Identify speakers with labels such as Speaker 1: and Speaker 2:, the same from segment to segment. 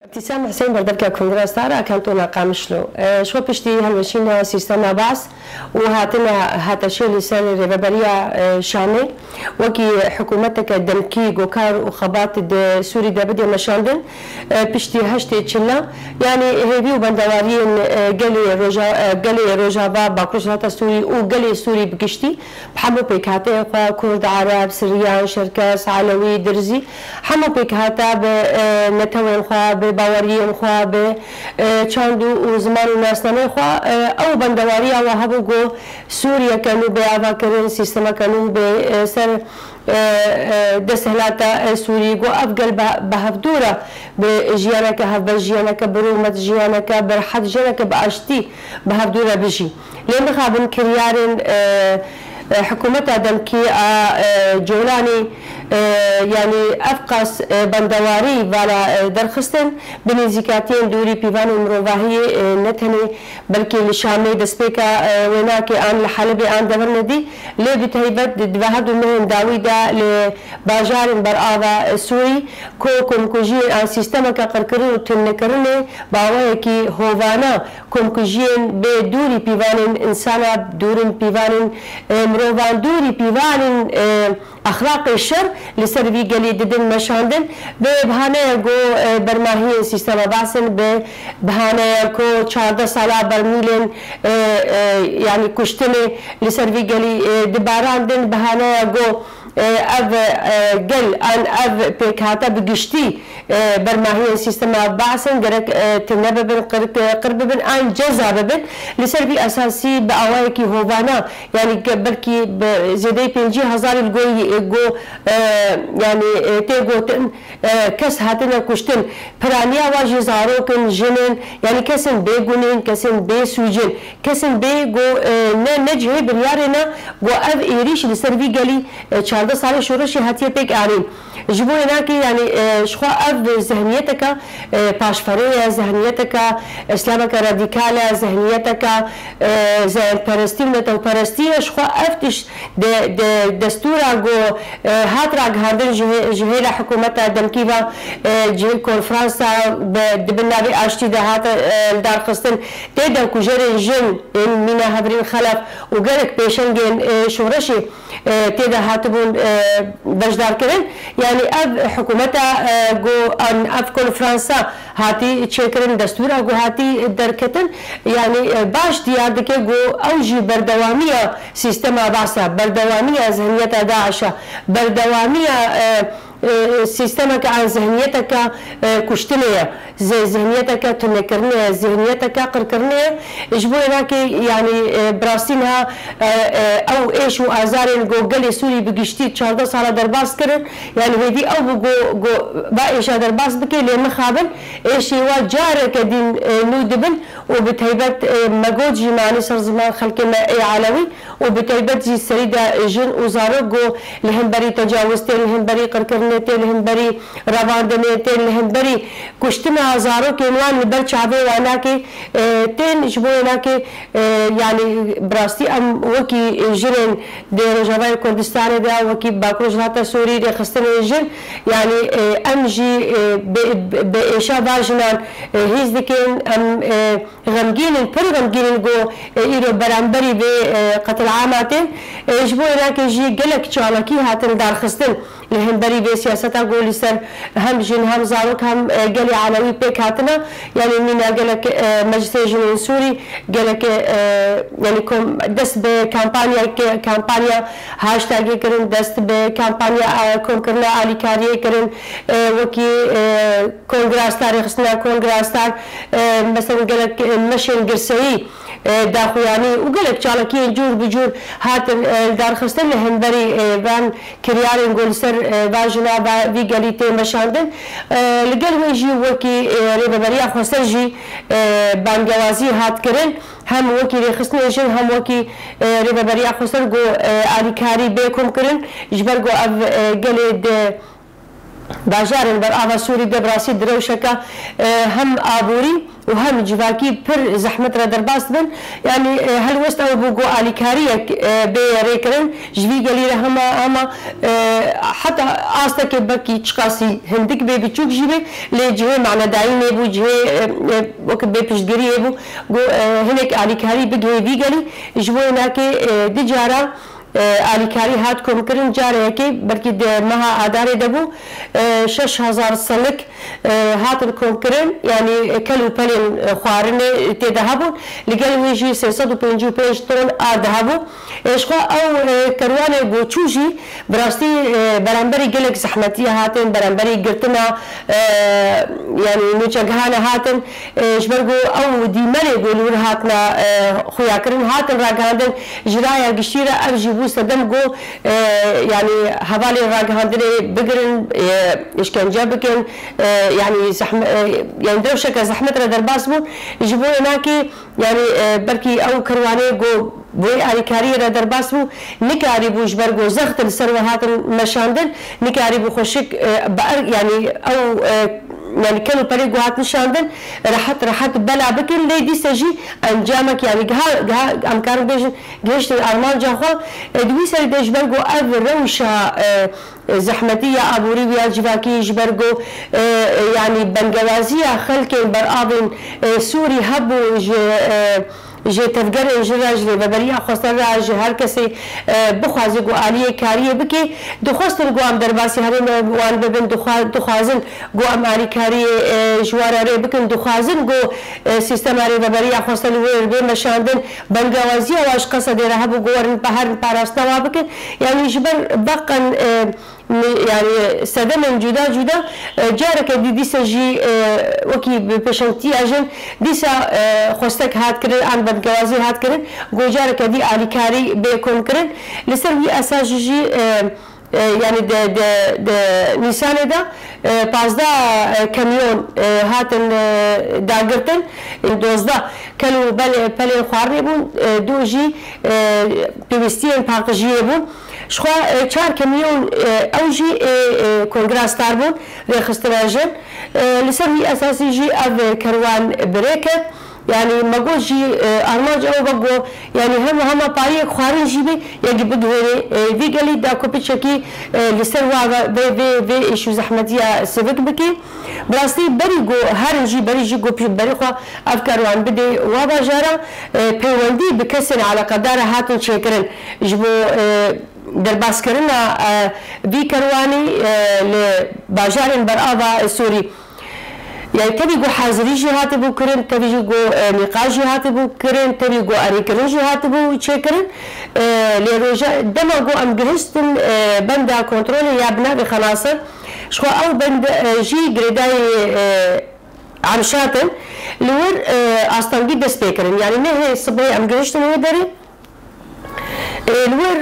Speaker 1: ابتسام حسين بردبكة كونغرس تارا كانتونا قامشلو شو بشتي هالوشينا سيستم باس وهاتنا هاتشي لسان ريبابريا شامل وكي حكومتك دمكي جوكار وخبات سوري دابدي مشاندن بشتي هشتي تشلا يعني هذي وبندوارين قلي روجافا باكروشات سوري وقلي سوري بقشتي بحمو بيكاتي كرد عرب سريان شركاس علوي درزي حمو بيكاتا بنتوين خوا باوريين خوا بچاندو وزمان وناسنامه خوا او بندواريا وهبو جو سوريا كانوا بيعوا كرن سيستما كانوا بسر دسهلاتا سوري جو افقل بهفدورة بجيانك هفبجيانك برومت جيانك برحد جيانك باشتي بهفدورة بجي لان خابن كريارن حكومتها دمكي جولاني يعني افقس بندواري ولا درخستن بنزيكاتين دوري بيفان مروفاهي نتهني بلكي لشامي دسبيكا ويناكي ان لحلبي ان دبرندي لي بتهيبت دبهدو من داويدا لباجار برآوا سوري كوكم كوجي ان سيستمك قرقرو تنكرني باويكي هوفانا كوم كوجين بدوري بيفان انسانا دورين بيفان مروفان دوري بيفان اخلاق الشر لسر في قلي ددن مشاندن ببهانه جو برماهي سيستم باسن ببهانه كو 14 سالا برميلن يعني كشتني لسر في قلي دباراندن بهانه جو اف قل ان اف بيكاتا بقشتي برماهي سيستم باسن قرك تنببن قرببن ان جزاببن لسر في اساسي باوايكي هوفانا يعني بلكي زيدي 50,000 الجوي جو يعني تيجو كس هاتنا كشتن برانيا واجي زاروكن جنن يعني كسن بيجونين كسن بيسوجن كسن بيجو نجهي بريارنا جو اف ايريش لسرفي قالي 14 سال شورشي هاتيه بيك ارين جبو هناك يعني شخوا اف ذهنيتك باشفريه ذهنيتك اسلامك راديكاله ذهنيتك زين برستينه او برستيه شخوا افتش دستورا جو هاترا هاردن جهيل حكومتها دمكيفا جهيل كونفرانسا دبنا بي اشتي ده هات دار خستن تيدا كوجرين جن مينا هبرين خلف وقالك بيشنجين شورشي تيدا هاتبون بجدار كرن يعني اف حكومتها جو ان اف كونفرانسا هاتي تشكرن دستورا جو هاتي دركتن يعني باش ديار دكي جو اوجي بردواميه سيستما باسا بردواميه ذهنيتها داعشه بردواميه سيستمك عن ذهنيتك كشتنية زي ذهنيتك تنكرنية ذهنيتك قركرنية اجبو هناك يعني براسينها او ايش وازارين جو قلي سوري بقشتي 14 سالة درباس كرن يعني هدي او جو بايش درباس بكي لما خابن ايش هو جارك دين نودبن وبتهيبت مجود جماني صار زمان خلقنا اي علوي وبتهيبت جي سريدة جن وزارو جو لهم بري تجاوزتين لهم بري قركرنية لهم بري رواندنية لهم بري كشتنا هزارو كينوان لبر شعبي واناكي تين جبو هناكي يعني براستي ام وكي جرين دي رجاوي كردستان دا وكي باكروجراتا سوري دي خستني جن يعني امجي بإشا باجنان هيز دكين ام غمجين پر غمجين جو ايرو برانبري بقتل عاماتين جبو هناكي جي قلك شالكي هاتن دار خستن لهم بري بي سياستا قولي سر هم جن هم زاروك هم قالي علوي بيك هاتنا يعني منا قالك مجلس جنون سوري قالك يعني كم دست بكامبانيا هاشتاجي كرن دست بكامبانيا كم كرنا علي كاريه كرن وكي كونغراس تاريخ سنة كونغراس تار مثلا قالك مشين قرسي داخواني وقالك شالكي جور بجور هات دار خستن لهم بري بان كريارين قول سر باجنا في قاليتي مشاندن لقال ويجي وكي ريبابريا خسر جي بان جوازي هات كرن هم وكي رخصني جن هم وكي ريبابريا خسر جو علي كاري بيكم كرن جبر جو اف قالي باجارن بر آوا سوری دبراسی دروشکا هم آبوری و هم جواکی پر زحمت را درباست بن يعني هل وست او بوغو آلیکاریه بیریکرن جوی گلی را هما حتی آسته بکی چقاسی هندک بی بچوک جیبه لی جهه معنی دایی نیبو جهه وقت بی پشتگری بو هنک آلیکاری بگه وی گلی جوی ناکه دجارا آلیکاری هات کم کرن جاره که بلکه مها آداره دبو 6000 سنک هاتن کم کرن يعني كلو بلين خوارن تذهبون لقال ويجي 355 طن ذهبوا إيشقا أو كروانة جوتشوجي براستي برامبري قلك زحمتية هاتن برامبري قرتنا يعني نجهانا هاتن جبرجو أو ديمالي يقولون هاتنا خويا كرن هاتن راجعندن جرايا قشيرة أرجبو سدم جو يعني حوالي راجعندن بقرن إشكنجة بكن يعني زحمة يعني دروشة زحمة ردرباس بو يجيبون هناكي يعني بركي أو كرواني جو بوي آلیکاری را درباس بو نکاری بوش برگو زخت السر هاتن مشاندن نکاری بو خوشک يعني أو يعني كانوا بريقوا هات نشاندن راحت بلا بكن لي دي سجي انجامك يعني جها امكان بيجن جيش الارمان جاخو دوي سري ديش برغو اف روشا زحمتيه ابوري ويا جواكي جبرغو يعني بنغوازيه خلك برابن سوري هبو جي تفجر انجراج لبريا خسر راج هر کسی بخوازی گو عالیه کاریه بکی دخواستن گو ام درباسی هرین وان ببین دخوازن گو ام عالی کاریه جواره ری بکن دخوازن گو سیستم ری ببریا خسر ویر بی مشاندن بنگوازی واش قصد راه بو گورن بهر پاراستوا بکن يعني جبر بقن يعني سدم جدا جدا جارك ديسا جي وكي بشنتي اجن ديسا خوستك هات كرن عن بدجوازي هات كرن جو جارك دي آلیکاری بيكون كرن لسروي اساس جي يعني د نيسان دا 15 كاميون هاتن داغرتن 12 كانوا بل خوارني بون دوجي بيستين باقجيه بون شخوا 4 كاميون اوجي كونغراس تاربون ريخستراجن لسروي اساسي جي اف كروان بريكت يعني ما قول جي أرماج أو بقول يعني هم طريق خارج جيبه يجي بجهره في قلي دا كوبيتشكي لسروا في إيشو زحمتية سبك بكي براستي بريجو هرنجي بريجي جو بريقة أفكار عن بدي وابجارة بيوندي بكسر على قدر هاتن شكرن جبو درباس كرنا في كرواني لباجارن برآبا السوري يعني تبي جو حاضري جهات بو كرن تبي جو نقاش جهات بو كرن تبي جو أريكرن جهات بو شكرن لروجا دما جو أم جهستن بندا كنترول يا بنا بخلاصة شو أو بند جي جريداي عمشاتن لور أستنجد دستيكرن يعني نه الصبي أم جهستن هو دري لور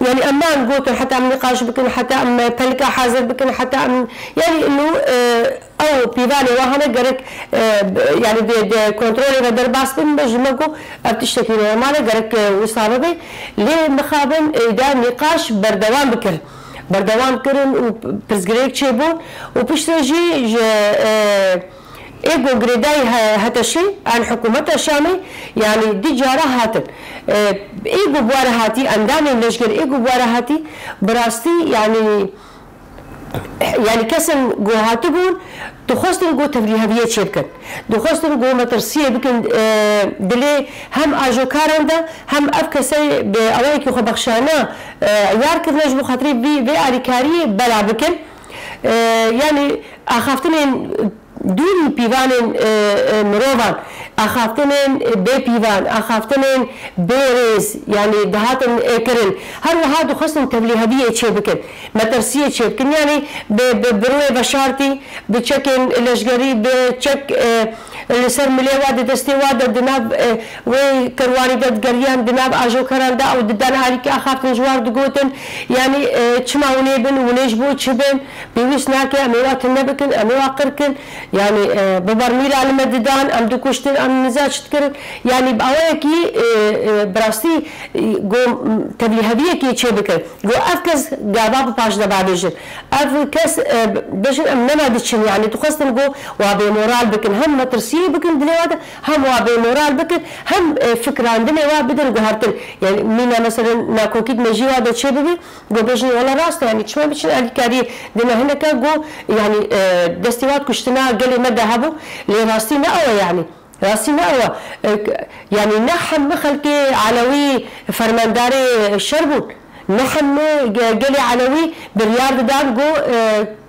Speaker 1: يعني أمان قوتن حتى أم نقاش بكن حتى أم بلكا حاضر بكن حتى أم يعني إنه أو بيفاني وهنا جرك يعني دي كنترول بدر باس بن بجمعكو أبتشتكي ما أنا جرك وصابة بي ليه مخابن إذا نقاش بردوام بكر بردوام كرن وبرزجريك شيبون وبشتجي إيجو جريداي هتشي عن حكومة الشامي يعني دي جارة هاتن إيجو بوارهاتي أندامي ليش قال إيجو بوارهاتي براستي يعني كسن جو هاتبون دخوستن جو تفريهاوية شبكن دخوستن جو مترسية بكن دلي هم آجو كارندا هم أفكسي بأوائك يخو بخشانا ياركذ نجبو خاطري بي آلیکاری بلا بكن يعني أخافتنين دوري بيوان مروفان أخافتنين بي بيوان أخافتنين بيريز يعني دهاتن كرن هر وهادو خصن تبليهاوية تشبكن مترسية تشبكن يعني بروي بشارتي بتشكن الاشجاري بتشك لسر ملی واد دستی واد دناب و کروانی داد گریان دناب آجو کران دا او ددان هاری که آخافتن جوار دگوتن یعنی چما ونه بن ونش بو چه بن بیویس ناکه امیوات نبکن امیوات کرکن یعنی ببرمیل علم ددان ام دو کشتن ام نزاچت کرن یعنی باوی کی براستی گو تبلیغیه کی چه بکن گو افکس گابا پاش دبا بیشن افکس بیشن ام نمادشن يعني تخصن جو وابي مورال بكن هم مترسيه بكن دلوقتي هم وابي مورال بكن هم فكرة عندنا وابدن جهرتن يعني مينا مثلا ناكوكيد مجي وابد شيء ببي جو بيجي ولا راست يعني شو ما بيجي على كاري دنا هنا كجو يعني دستيوات كشتنا قلي ما ذهبوا لراستي نقوى يعني راسي نقوى يعني نحن مخلكي علوي فرمانداري شربون نحن قلي علوي برياض دان جو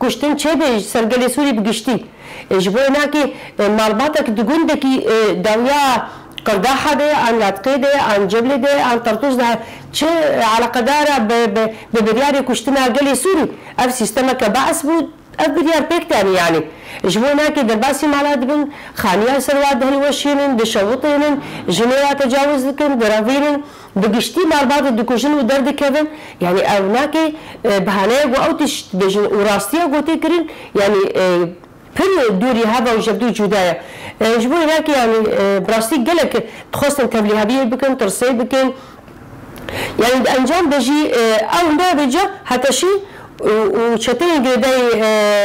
Speaker 1: كشتن شبه سرقلي سوري بقشتي جبوناكي مالباتك دقوندكي داويا قرداحة دي عن لاتقي دي عن جبل دي عن طرطوس ده چه على قدارة ببرياري كشتنا قلي سوري اف سيستمك بعث بود اف بريار بيكتاني يعني جبوناكي درباسي مالات بن خانيا سروات هلوشينن دشوطينن جنيوات تجاوز لكن درافينن بقشتي مال بعض الدكوشن ودرد كذا يعني أوناكي بهانية وأوتش بيجن وراستيا قوتي كرين يعني بل دوري هذا وجبدو جدايا جبوا هناك يعني براستي قالك تخصن تبليهابية بكن ترسي بكن يعني الأنجام بيجي أو ما بيجي حتى شيء وشتين قداي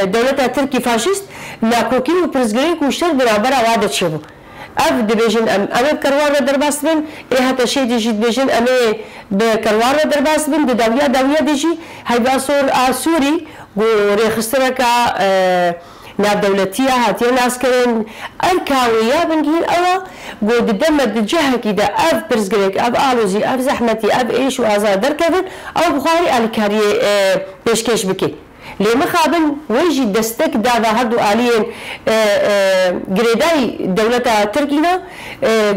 Speaker 1: دولتها تركي فاشيست لاكوكي وبرزقريك وشتر برابر وعدد شبه اف دبيجن ام بكروار درباس بن ايه هتا شي ديجي دبيجن ام بكروار درباس بن داويا ديجي هاي باسور سوري وريخستركا ناب دولتيه هاتي ناس كرين الكاويه بنجين اوا قود دمد جهه كده اف برزقريك اف الوزي اف زحمتي اف ايش وازاد دركفن او بخاري الكاريه بيشكش بكي لما خابن ويجي دستك دابا هادو آليين قريداي دولة تركينا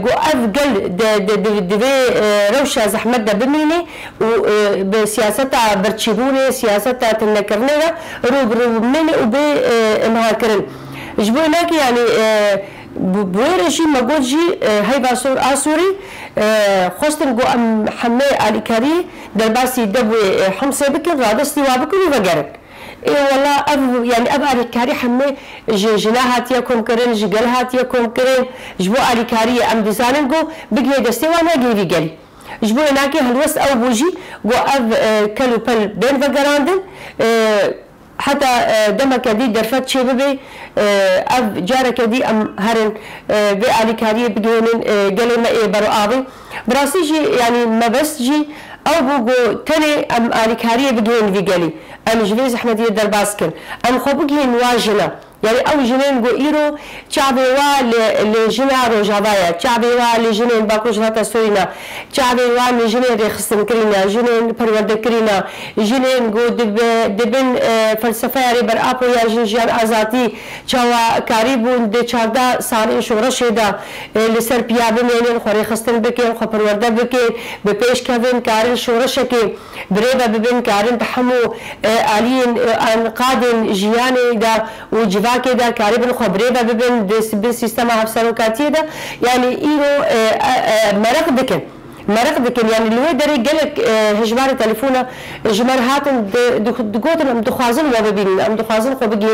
Speaker 1: قو أفقل دبي روشة زحمت دا بميني وبسياستها برتشيبوني سياستها تنكرنيها روب مني وبي مهاكرن جبوناك يعني بويرشي مقولجي هاي باسور آسوري خستن قو أم حمي آلي كاري درباسي دبوي حمسي بكن رادستي وابكن وفقرن إيه والله يعني أب على حمي جناهات يكون كرين جقلهات يكون كرين جبو على كاري أم ديزانن جو بقي دستي وانا جيبي قلي جبو هناك هالوس أو بوجي جو أب كلو بل بين فقراندن حتى دمك دي درفت شبابي أب جارك دي أم هرن على كاري بقينن قلي ما إيه برو آبي براسي جي يعني ما بس جي أو بوجو تاني أم على كاري بقين في قلي أم جليز أحمدية درباسكن أم خبقين واجنا يعني أو جنين جو إيرو شعبي لجنا روجابايا شعبي لجنين باكوش هاتا سوينا شعبي لجنين ريخستن كرينا جنين برورد كرينا جنين جو دبن فلسفة ريبر أبو يا جنجان أزاتي شوا كاريبون دي شاردا سالين شورش دا لسر بيابي مينين خوري خستن بكين خو برورد بكين ببيش كافين كارين شورشكي بريبا ببن كارين تحمو آلين قادن جياني دا وجبا كده كاريبن خبريبا ببن بالسيستم هفسروكاتي ده يعني إيرو مرق دكن يعني اللي هو دري قالك هجمار تليفونه هجمار هاتن دقوتن ام دخازن وببين ام دخازن خو بجين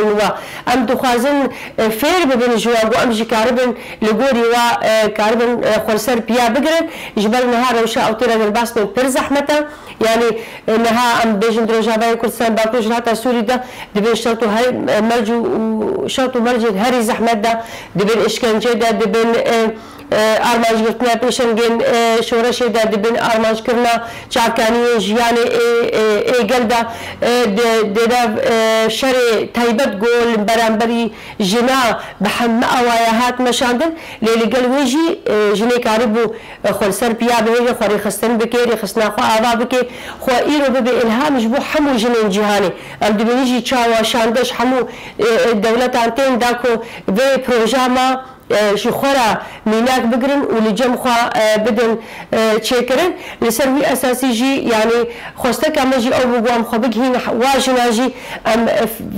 Speaker 1: ام دخازن فير ببين جوا ام جي كاربن لغوري و كاربن خلسر بيا بقرن جبل نهار وشا او ترى الباس من برزحمته يعني نها ام بيجن دروجاباي كردستان باكوش راتا سوري ده دبن شرطو هاي مرجو شرطو مرجو هري زحمت ده دبن اشكنجه ده دبن آرمانج گرتنا پیشنگین شورش دا دبن آرمانج کرنا چاکانی جیانی ایگل دا دا شر تایبت گول برانبری جنا بحم آوایهات مشاندن لیلی گل ویجی جنی کاربو خلصر بیا بهی خوری خستن بکری خستنا خو آوا بکی خو ایرو ببی الهام جبو حمو جنین جهانی ام دبنیجی چاوا شاندش حمو دولت انتین داکو به پروژه ما شي خورا ميناك بقرن ولجم خوا بدن تشيكرن لسروي اساسي جي يعني خوستك اما جي او بقوام خو بقهين واجنا جي ام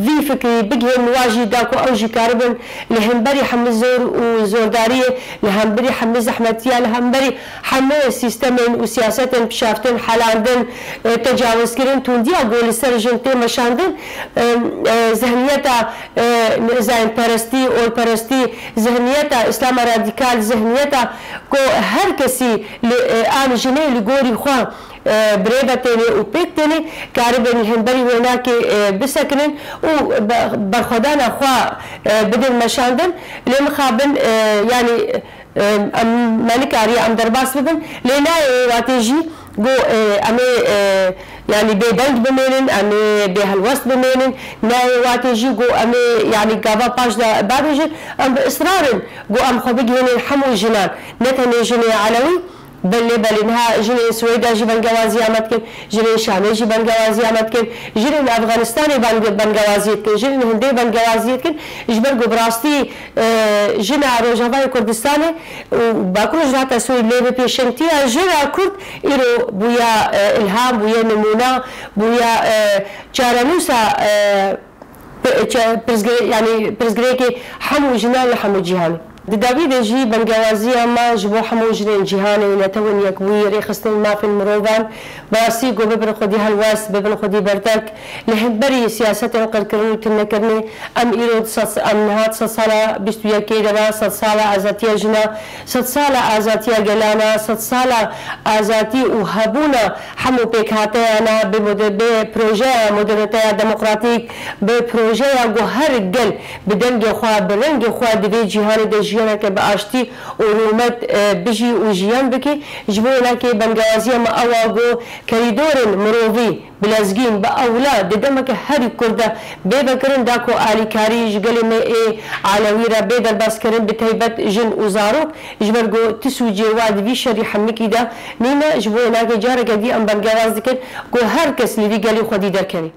Speaker 1: في فكري بقهين واجي داكو او جي كاربن لهنبري حمل زور وزورداريه لهنبري حمل زحمتيه لهنبري حمل سيستمين وسياستن بشافتن حلاندن تجاوز كرن توندي اقول سرجنتي مشاندن ذهنيتا زين برستي او برستي ذهنيتا اسلام راديكال ذهنيتا كو هر كسي ام جني لغوري خوا بريبتني وبيتني كاربن هنبري هناك بسكنن وبرخدان اخوا بدل مشاندن لمخابن يعني مالك اري ام درباس ببن لنا واتيجي جو امي يعني بيدنج بمينن امي بهالوسط بمينن ناي واتيجي جو امي يعني قابا باش دا بارجن ام باصرار جو ام خبيج هنا الحمو جنان نتني جني علوي بلي نها جني سويدا جبن جوازي امتكن جني شامي جبن جوازي امتكن جني افغانستاني بن جوازي كن جني هندي بن جوازي كن جبر براستي جنا روجافاي كردستاني وباكروج راتا سوي ليبي بيشنتيا جنا كرد ايرو بويا الهام بويا نمونه بويا تشارنوسا يعني برزغريكي حمو جنان حمو جهاني داوود جي بنجوازي ما جبو حمو جرين جهاني نتون يكوي ريخستن ما في المروفان براسي جو ببن خدي هالواس ببن خدي بردك لهبري سياسة القركرني تنكرني ام ايرو ام نهات صالة بشتويا كيدنا صالة ازاتيا جنا صالة ازاتيا جلانا صالة ازاتي وهبونا حمو بيكاتي انا ببروجي مودرنيتي ديمقراطيك ببروجي جو هرجل بدنج خوا برنج خوا دبي جهاني دجي که باشتی علومت بجی و جیان بکی جبونا که بنجازی ما آواگو کریدور مروی بلازگین با اولاد ددم که هری کرده ببکرن داکو علی کاری جگلی می علوی را بدل باز کردن بتایبت جن وزارو جبرگو تسوجی واد وی شریح مکی دا نینا جبونا که جاره کدی ام بنجاز دکن کو هر کس لیدی گلی خودی در کنی